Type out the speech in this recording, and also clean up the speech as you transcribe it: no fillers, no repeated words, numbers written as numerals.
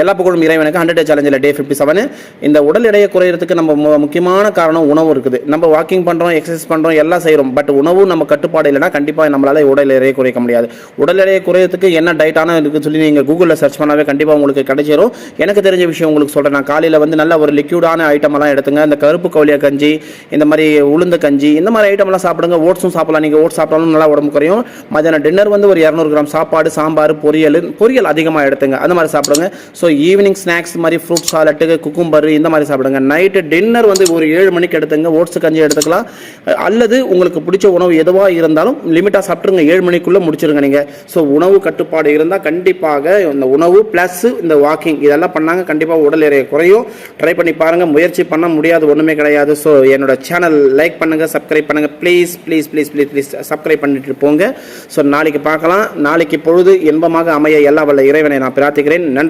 எல்லா புகழும் இறைவனுக்கு. 100 டே சேலஞ்சில் டே 57. இந்த உடல் எடையை குறையிறதுக்கு நம்ம முக்கியமான காரணம் உணவு இருக்குது. நம்ம வாக்கிங் பண்ணுறோம், எக்ஸசைஸ் பண்ணுறோம், எல்லாம் செய்கிறோம். பட் உணவு நம்ம கட்டுப்பாடு இல்லைனா கண்டிப்பாக நம்மளால் உடல் எடையை குறைக்க முடியாது. உடல் எடையை குறையிறதுக்கு என்ன டயட்டான இருக்குன்னு சொல்லி நீங்கள் கூகுளில் சர்ச் பண்ணாவே கண்டிப்பாக உங்களுக்கு கிடைச்சிரும். எனக்கு தெரிஞ்ச விஷயம் உங்களுக்கு சொல்கிறேன். நான் காலையில் வந்து நல்ல ஒரு லிக்யூடான ஐட்டமெல்லாம் எடுத்துங்க. இந்த கருப்பு கவுளியா கஞ்சி, இந்த மாதிரி உளுந்த கஞ்சி, இந்த மாதிரி ஐட்டமெல்லாம் சாப்பிடுங்க. ஓட்ஸும் சாப்பிடலாம். நீங்கள் ஓட்ஸ் சாப்பிட்டாலும் நல்லா உடம்பு குறையும். மதியானம் டின்னர் வந்து ஒரு 200 கிராம் சாப்பாடு, சாம்பார், பொரியல் அதிகமாக எடுத்துங்க. அந்த மாதிரி சாப்பிடுங்க. ஸோ ஈவினிங் ஸ்நாக்ஸ் மாதிரி ஃப்ரூட் சாலட்டு, குக்கும்பர் இந்த மாதிரி சாப்பிடுங்க. நைட்டு டின்னர் வந்து ஒரு 7 மணிக்கு எடுத்துங்க. ஓட்ஸ் கஞ்சி எடுத்துக்கலாம். அல்லது உங்களுக்கு பிடிச்ச உணவு எதுவாக இருந்தாலும் லிமிட்டாக சாப்பிட்ருங்க. 7 மணிக்குள்ளே முடிச்சிருங்க நீங்கள். ஸோ உணவு கட்டுப்பாடு இருந்தால் கண்டிப்பாக இந்த உணவு ப்ளஸ் இந்த வாக்கிங் இதெல்லாம் பண்ணாங்க கண்டிப்பாக உடல் எடை குறையும். ட்ரை பண்ணி பாருங்கள். முயற்சி பண்ண முடியாது ஒன்றுமே கிடையாது. ஸோ என்னோட சேனல் லைக் பண்ணுங்கள், சப்ஸ்கிரைப் பண்ணுங்கள். Please please please please please subscribe பண்ணிட்டு போங்க. ஸோ நாளைக்கு பார்க்கலாம். நாளைக்கு பொழுது இன்பமாக அமைய எல்லா வல்ல இறைவனை நான் பிரார்த்திக்கிறேன். நன்றி.